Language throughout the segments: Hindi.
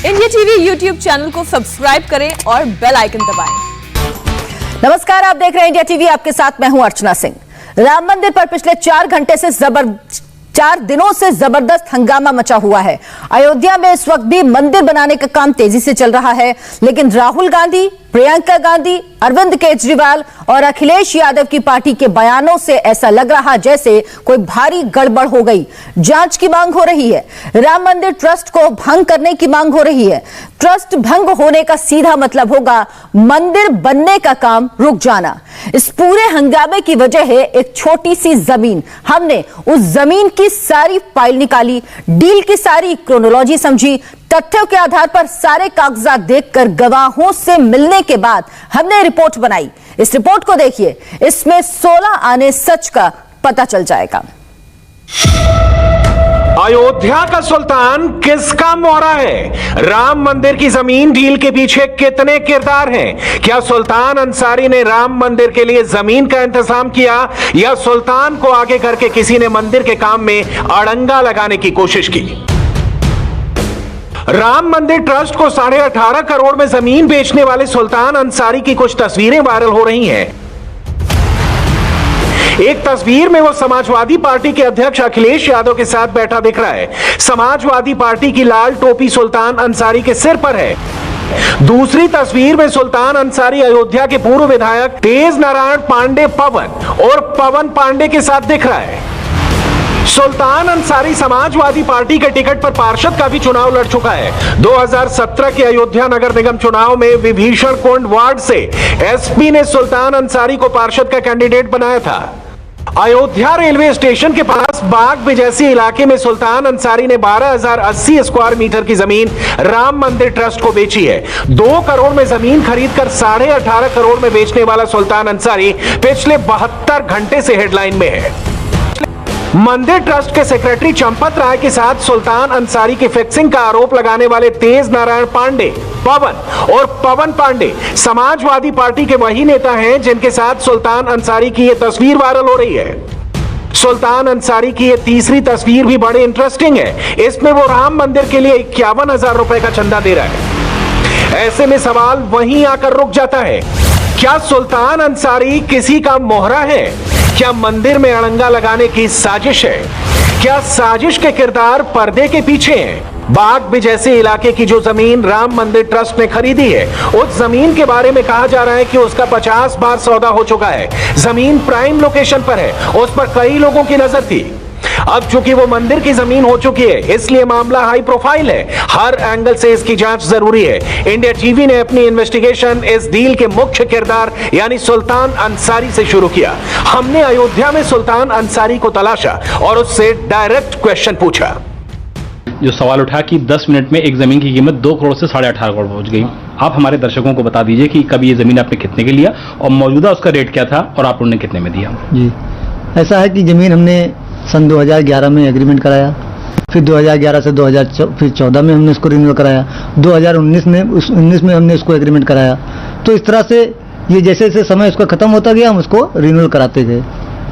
इंडिया टीवी यूट्यूब चैनल को सब्सक्राइब करें और बेल आइकन दबाएं। नमस्कार, आप देख रहे हैं इंडिया टीवी। आपके साथ मैं हूं अर्चना सिंह। राम मंदिर पर पिछले 4 दिनों से जबरदस्त हंगामा मचा हुआ है। अयोध्या में इस वक्त भी मंदिर बनाने का काम तेजी से चल रहा है, लेकिन राहुल गांधी, प्रियंका गांधी, अरविंद केजरीवाल और अखिलेश यादव की पार्टी के बयानों से ऐसा लग रहा जैसे कोई भारी गड़बड़ हो गई। जांच की मांग हो रही है। राम मंदिर ट्रस्ट को भंग करने की मांग हो रही है। ट्रस्ट भंग होने का सीधा मतलब होगा मंदिर बनने का काम रुक जाना। इस पूरे हंगामे की वजह है एक छोटी सी जमीन। हमने उस जमीन की सारी फाइल निकाली, डील की सारी क्रोनोलॉजी समझी, तथ्यों के आधार पर सारे कागजात देखकर गवाहों से मिलने के बाद हमने रिपोर्ट बनाई। इस रिपोर्ट को देखिए, इसमें 16 आने सच का पता चल जाएगा। अयोध्या का सुल्तान किसका मोहरा है? राम मंदिर की जमीन डील के पीछे कितने किरदार हैं? क्या सुल्तान अंसारी ने राम मंदिर के लिए जमीन का इंतजाम किया या सुल्तान को आगे करके किसी ने मंदिर के काम में अड़ंगा लगाने की कोशिश की? राम मंदिर ट्रस्ट को 18.5 करोड़ में जमीन बेचने वाले सुल्तान अंसारी की कुछ तस्वीरें वायरल हो रही हैं। एक तस्वीर में वो समाजवादी पार्टी के अध्यक्ष अखिलेश यादव के साथ बैठा दिख रहा है। समाजवादी पार्टी की लाल टोपी सुल्तान अंसारी के सिर पर है। दूसरी तस्वीर में सुल्तान अंसारी अयोध्या के पूर्व विधायक तेज नारायण पांडे और पवन पांडे के साथ दिख रहा है। सुल्तान अंसारी समाजवादी पार्टी के टिकट पर पार्षद का भी चुनाव लड़ चुका है। 2017 के अयोध्या नगर निगम चुनाव में विभीषण कुंड वार्ड से एसपी ने सुल्तान अंसारी को पार्षद का कैंडिडेट बनाया था। अयोध्या रेलवे स्टेशन के पास बाग बिजैसी इलाके में सुल्तान अंसारी ने 12,080 स्क्वायर मीटर की जमीन राम मंदिर ट्रस्ट को बेची है। 2 करोड़ में जमीन खरीदकर 18.5 करोड़ में बेचने वाला सुल्तान अंसारी पिछले 72 घंटे से हेडलाइन में है। मंदिर ट्रस्ट के सेक्रेटरी चंपत राय के साथ सुल्तान अंसारी की फिक्सिंग का आरोप लगाने वाले तेज नारायण पांडे और पवन पांडे समाजवादी पार्टी के वही नेता हैं जिनके साथ सुल्तान अंसारी की यह तस्वीर वायरल हो रही है। सुल्तान अंसारी की यह तीसरी तस्वीर भी बड़ी इंटरेस्टिंग है। इसमें वो राम मंदिर के लिए 51,000 रुपए का चंदा दे रहा है। ऐसे में सवाल वहीं आकर रुक जाता है, क्या सुल्तान अंसारी किसी का मोहरा है? क्या मंदिर में अड़ंगा लगाने की साजिश है? क्या साजिश के किरदार पर्दे के पीछे हैं? बाग बिजैसी इलाके की जो जमीन राम मंदिर ट्रस्ट ने खरीदी है, उस जमीन के बारे में कहा जा रहा है कि उसका 50 बार सौदा हो चुका है। जमीन प्राइम लोकेशन पर है, उस पर कई लोगों की नजर थी। अब चूंकि वो मंदिर की जमीन हो चुकी है, इसलिए मामला हाई प्रोफाइल है। हर एंगल से इसकी जांच जरूरी है। इंडिया टीवी ने अपनी इन्वेस्टिगेशन इस डील के मुख्य किरदार यानी सुल्तान अंसारी से शुरू किया। हमने अयोध्या में सुल्तान अंसारी को तलाशा और उससे डायरेक्ट क्वेश्चन पूछा। जो सवाल उठा कि 10 मिनट में एक जमीन की कीमत 2 करोड़ से 18.5 करोड़ पहुंच गई। आप हमारे दर्शकों को बता दीजिए कि कब ये जमीन आपने कितने के लिया और मौजूदा उसका रेट क्या था और आप उन्होंने कितने में दिया? जी, ऐसा है कि जमीन हमने सन 2011 में एग्रीमेंट कराया, फिर 2011 से 2014 में हमने इसको रिन्यूअल कराया, 2019 में हमने इसको एग्रीमेंट कराया। तो इस तरह से ये जैसे जैसे समय इसका खत्म होता गया हम उसको रिन्यूअल कराते गए।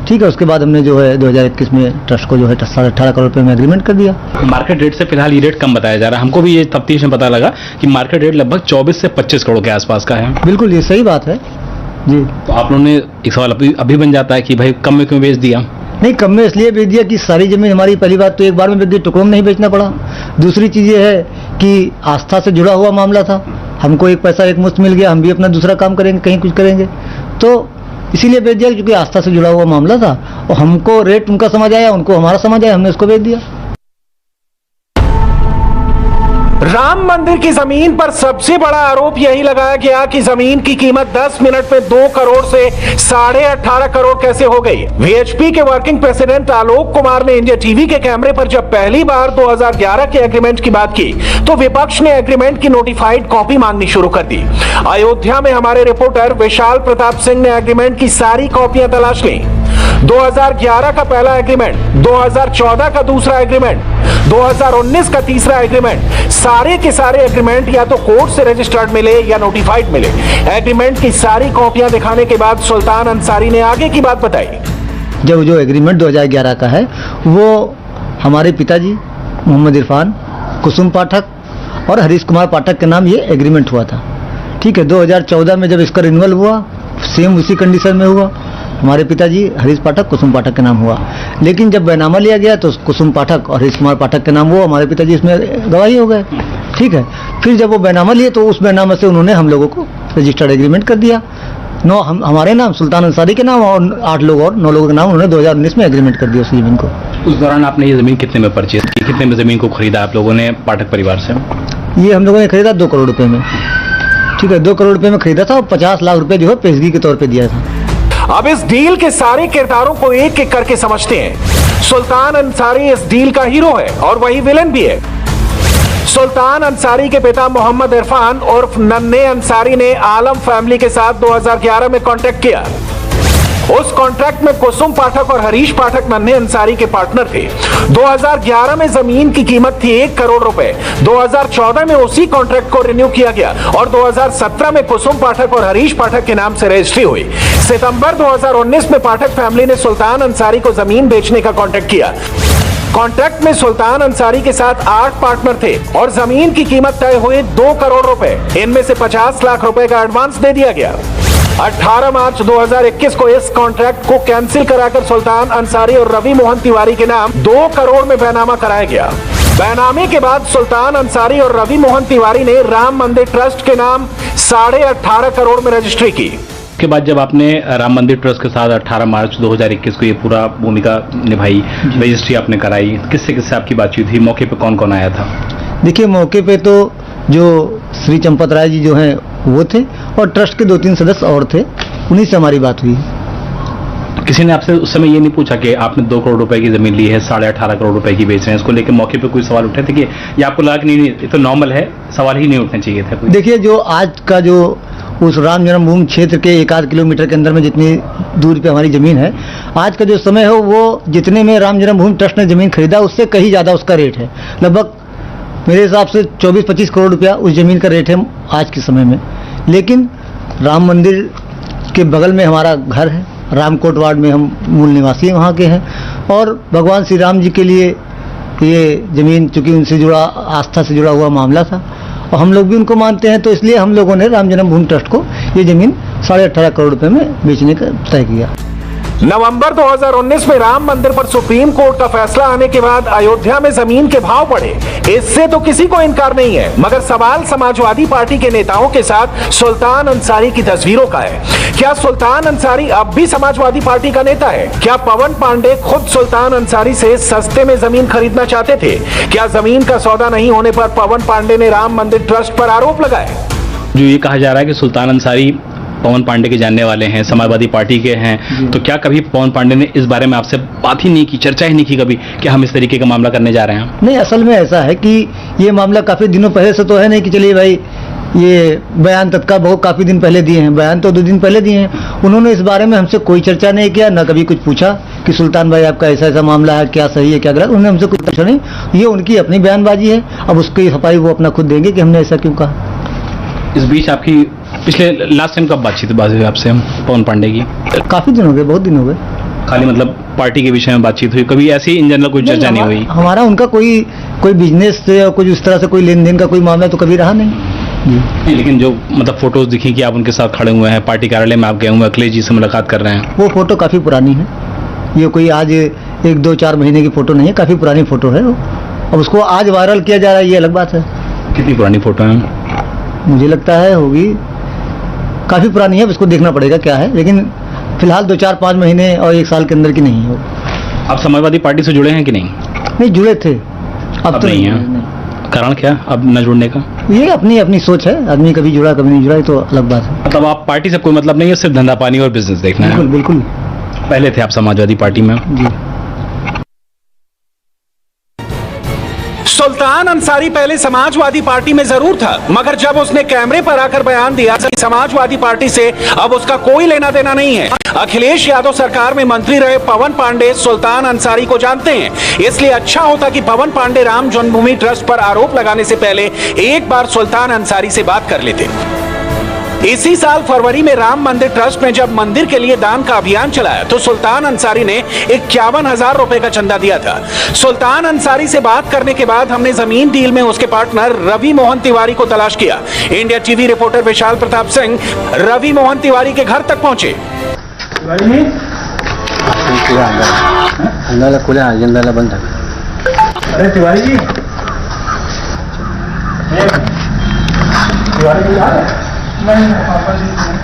ठीक है, उसके बाद हमने जो है 2021 में ट्रस्ट को जो है 18.5 करोड़ रुपए में एग्रीमेंट कर दिया। मार्केट रेट से फिलहाल ये रेट कम बताया जा रहा है। हमको भी ये तफ्तीश में पता लगा कि मार्केट रेट लगभग 24 से 25 करोड़ के आसपास का है। बिल्कुल, ये सही बात है जी। तो आप लोगों ने एक सवाल अभी बन जाता है कि भाई कम में क्यों बेच दिया? नहीं, कम में इसलिए बेच दिया कि सारी जमीन हमारी, पहली बात तो एक बार में बेच दी, टुकड़ों में नहीं बेचना पड़ा। दूसरी चीज ये है कि आस्था से जुड़ा हुआ मामला था। हमको एक पैसा एक मुश्त मिल गया, हम भी अपना दूसरा काम करेंगे, कहीं कुछ करेंगे, तो इसीलिए बेच दिया क्योंकि आस्था से जुड़ा हुआ मामला था और हमको रेट उनका समझ आया, उनको हमारा समझ आया, हमने उसको बेच दिया। राम मंदिर की जमीन पर सबसे बड़ा आरोप यही लगाया गया कि जमीन की कीमत 10 मिनट में 2 करोड़ से 18.5 करोड़ कैसे हो गई। वीएचपी के वर्किंग प्रेसिडेंट आलोक कुमार ने इंडिया टीवी के कैमरे पर जब पहली बार 2011 के एग्रीमेंट की बात की तो विपक्ष ने एग्रीमेंट की नोटिफाइड कॉपी मांगनी शुरू कर दी। अयोध्या में हमारे रिपोर्टर विशाल प्रताप सिंह ने एग्रीमेंट की सारी कॉपियां तलाश ली। 2011 का पहला एग्रीमेंट, 2014 का दूसरा एग्रीमेंट, 2019 का तीसरा एग्रीमेंट, सारे के सारे एग्रीमेंट या तो कोर्ट से रजिस्टर्ड मिले या नोटिफाइड मिले। एग्रीमेंट की सारी कॉपियां दिखाने के बाद सुल्तान अंसारी ने आगे की बात बताई। जब जो एग्रीमेंट 2011 का है वो हमारे पिताजी मोहम्मद इरफान, कुसुम पाठक और हरीश कुमार पाठक के नाम ये एग्रीमेंट हुआ था। ठीक है, 2014 में जब इसका रिन्यूअल हुआ, सेम उसी कंडीशन में हुआ, हमारे पिताजी हरीश पाठक कुसुम पाठक के नाम हुआ। लेकिन जब बैनामा लिया गया तो कुसुम पाठक और हरीश कुमार पाठक के नाम हुआ, हमारे पिताजी इसमें गवाही हो गए। ठीक है, फिर जब वो बैनामा लिए तो उस बैनामा से उन्होंने हम लोगों को रजिस्टर्ड एग्रीमेंट कर दिया। हमारे नाम सुल्तान अंसारी के नाम और 8 लोग और 9 लोगों के नाम उन्होंने 2019 में एग्रीमेंट कर दिया उस जमीन को। उस दौरान आपने ये जमीन कितने में परचेज की, कितने में जमीन को खरीदा आप लोगों ने पाठक परिवार से? ये हम लोगों ने खरीदा 2 करोड़ रुपए में। ठीक है, 2 करोड़ रुपए में खरीदा था और 50 लाख रुपए जो है पेशगी के तौर पे दिया था। अब इस डील के सारे किरदारों को एक एक करके समझते हैं। सुल्तान अंसारी इस डील का हीरो है और वही विलन भी है। सुल्तान अंसारी के पिता मोहम्मद इरफान उर्फ नन्हे अंसारी ने आलम फैमिली के साथ 2011 में कॉन्ट्रैक्ट किया। उस कॉन्ट्रैक्ट में कुसुम पाठक और हरीश पाठक नन्हे अंसारी के पार्टनर थे। 2011 में जमीन की कीमत थी 1 करोड़ रुपए। 2014 में उसी कॉन्ट्रैक्ट को रिन्यू किया गया और 2017 में कुसुम पाठक और हरीश पाठक के नाम से रजिस्ट्री हुई। सितंबर 2019 में पाठक फैमिली ने सुल्तान अंसारी को जमीन बेचने का कॉन्ट्रैक्ट किया। कॉन्ट्रैक्ट में सुल्तान अंसारी के साथ 8 पार्टनर थे और जमीन की कीमत तय हुई 2 करोड़ रुपए। इनमें से 50 लाख रुपए का एडवांस दे दिया गया। 18 मार्च 2021 को इस कॉन्ट्रैक्ट को कैंसिल कराकर सुल्तान अंसारी और रवि मोहन तिवारी के नाम 2 करोड़ में बैनामा कराया गया। बैनामे के बाद सुल्तान अंसारी और रवि मोहन तिवारी ने राम मंदिर ट्रस्ट के नाम 18.5 करोड़ में रजिस्ट्री की। के बाद जब आपने राम मंदिर ट्रस्ट के साथ 18 मार्च 2021 को ये पूरा भूमिका निभाई, रजिस्ट्री आपने कराई, किससे किससे आपकी बातचीत हुई, मौके पे कौन कौन आया था? देखिए, मौके पे तो जो श्री चंपत राय जी जो हैं वो थे और ट्रस्ट के 2-3 सदस्य और थे, उन्हीं से हमारी बात हुई। किसी ने आपसे उस समय ये नहीं पूछा कि आपने 2 करोड़ रुपए की जमीन ली है, 18.5 करोड़ रुपए की बेच रहे हैं, इसको लेकर मौके पे कोई सवाल उठे थे कि या आपको लगा कि नहीं ये तो नॉर्मल है, सवाल ही नहीं उठने चाहिए थे? देखिए, जो आज का जो उस राम जन्मभूमि क्षेत्र के 1-8 किलोमीटर के अंदर में जितनी दूरी पे हमारी जमीन है, आज का जो समय है वो जितने में राम जन्मभूमि ट्रस्ट ने जमीन खरीदा उससे कहीं ज़्यादा उसका रेट है। लगभग मेरे हिसाब से 24-25 करोड़ रुपया उस जमीन का रेट है आज के समय में। लेकिन राम मंदिर के बगल में हमारा घर है, रामकोट वार्ड में हम मूल निवासी वहाँ के हैं और भगवान श्री राम जी के लिए ये ज़मीन चूँकि उनसे जुड़ा, आस्था से जुड़ा हुआ मामला था और हम लोग भी उनको मानते हैं, तो इसलिए हम लोगों ने राम जन्मभूमि ट्रस्ट को ये ज़मीन 18.5 करोड़ रुपए में बेचने का तय किया। नवंबर 2019 में राम मंदिर पर सुप्रीम कोर्ट का फैसला आने के बाद अयोध्या में जमीन के भाव बढ़े, इससे तो किसी को इनकार नहीं है, मगर सवाल समाजवादी पार्टी के नेताओं के साथ सुल्तान अंसारी की तस्वीरों का है। क्या सुल्तान अंसारी अब भी समाजवादी पार्टी का नेता है? क्या पवन पांडे खुद सुल्तान अंसारी से सस्ते में जमीन खरीदना चाहते थे? क्या जमीन का सौदा नहीं होने पर पवन पांडे ने राम मंदिर ट्रस्ट पर आरोप लगाए? जो ये कहा जा रहा है कि सुल्तान अंसारी पवन पांडे के जानने वाले हैं, समाजवादी पार्टी के हैं, तो क्या कभी पवन पांडे ने इस बारे में आपसे बात ही नहीं की, चर्चा ही नहीं की कभी कि हम इस तरीके का मामला करने जा रहे हैं? नहीं, असल में ऐसा है कि ये मामला काफ़ी दिनों पहले से तो है नहीं कि चलिए भाई ये बयान तत्काल बहुत काफ़ी दिन पहले दिए हैं, बयान तो 2 दिन पहले दिए हैं। उन्होंने इस बारे में हमसे कोई चर्चा नहीं किया, ना कभी कुछ पूछा कि सुल्तान भाई आपका ऐसा ऐसा मामला है, क्या सही है क्या गलत, उन्होंने हमसे कुछ पूछा नहीं। ये उनकी अपनी बयानबाजी है, अब उसकी सफाई वो अपना खुद देंगे कि हमने ऐसा क्यों कहा। इस बीच आपकी पिछले लास्ट टाइम कब बातचीत हुई आपसे पवन पांडे की? काफ़ी दिन हो गए, बहुत दिन हो गए। खाली मतलब पार्टी के विषय में बातचीत हुई, कभी ऐसी इन जनरल कोई चर्चा नहीं हुई? हमारा उनका कोई बिजनेस से या कुछ उस तरह से कोई लेन देन का कोई मामला तो कभी रहा नहीं। लेकिन जो मतलब फोटोज दिखी कि आप उनके साथ खड़े हुए हैं, पार्टी कार्यालय में आप गए हुए हैं, अखिलेश जी से मुलाकात कर रहे हैं, वो फोटो काफ़ी पुरानी है। ये कोई आज 1-2-4 महीने की फोटो नहीं है, काफ़ी पुरानी फोटो है वो। अब उसको आज वायरल किया जा रहा है, ये अलग बात है। कितनी पुरानी फोटो है? मुझे लगता है होगी काफ़ी पुरानी है, उसको देखना पड़ेगा क्या है, लेकिन फिलहाल 2-4-5 महीने और 1 साल के अंदर की नहीं है। आप समाजवादी पार्टी से जुड़े हैं कि नहीं? नहीं, जुड़े थे, अब तो नहीं है। कारण क्या अब न जुड़ने का? ये अपनी अपनी सोच है, आदमी कभी जुड़ा कभी नहीं जुड़ा, ये तो अलग बात है। मतलब आप पार्टी से कोई मतलब नहीं है, सिर्फ धंधा पानी और बिजनेस देखना है? बिल्कुल बिल्कुल। पहले थे आप समाजवादी पार्टी में? जी। सुल्तान अंसारी पहले समाजवादी पार्टी में जरूर था, मगर जब उसने कैमरे पर आकर बयान दिया कि समाजवादी पार्टी से अब उसका कोई लेना देना नहीं है। अखिलेश यादव सरकार में मंत्री रहे पवन पांडे सुल्तान अंसारी को जानते हैं, इसलिए अच्छा होता कि पवन पांडे राम जन्मभूमि ट्रस्ट पर आरोप लगाने से पहले एक बार सुल्तान अंसारी से बात कर लेते। इसी साल फरवरी में राम मंदिर ट्रस्ट ने जब मंदिर के लिए दान का अभियान चलाया तो सुल्तान अंसारी ने 51,000 रुपए का चंदा दिया था। सुल्तान अंसारी से बात करने के बाद हमने जमीन डील में उसके पार्टनर रवि मोहन तिवारी को तलाश किया। इंडिया टीवी रिपोर्टर विशाल प्रताप सिंह रवि मोहन तिवारी के घर तक पहुंचे। जंगला बंद है। अरे तिवारी जी,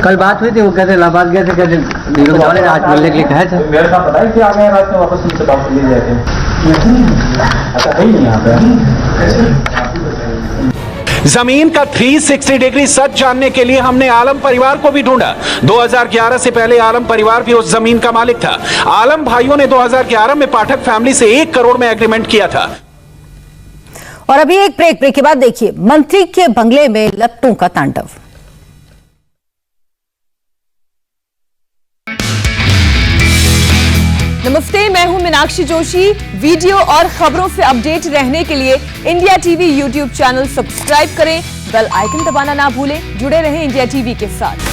कल बात हुई थी, वो कहते इलाहाबाद गए थे, कहते आज मिलने के लिए कहे थे। मेरे साथ पता है कि आ गए रात में वापस उनसे डॉक्टर ले जाते हैं। अच्छा है नहीं यहाँ पे। जमीन का 360 डिग्री सच जानने के लिए हमने आलम परिवार को भी ढूंढा। 2011 से पहले आलम परिवार भी उस जमीन का मालिक था। आलम भाइयों ने 2011 में पाठक फैमिली से 1 करोड़ में एग्रीमेंट किया था। और अभी एक ब्रेक के बाद देखिए मंत्री के बंगले में लपटों का तांडव। नमस्ते, मैं हूं मीनाक्षी जोशी। वीडियो और खबरों से अपडेट रहने के लिए India TV YouTube channel subscribe करें, बेल आइकन दबाना ना भूलें। जुड़े रहें इंडिया टीवी के साथ।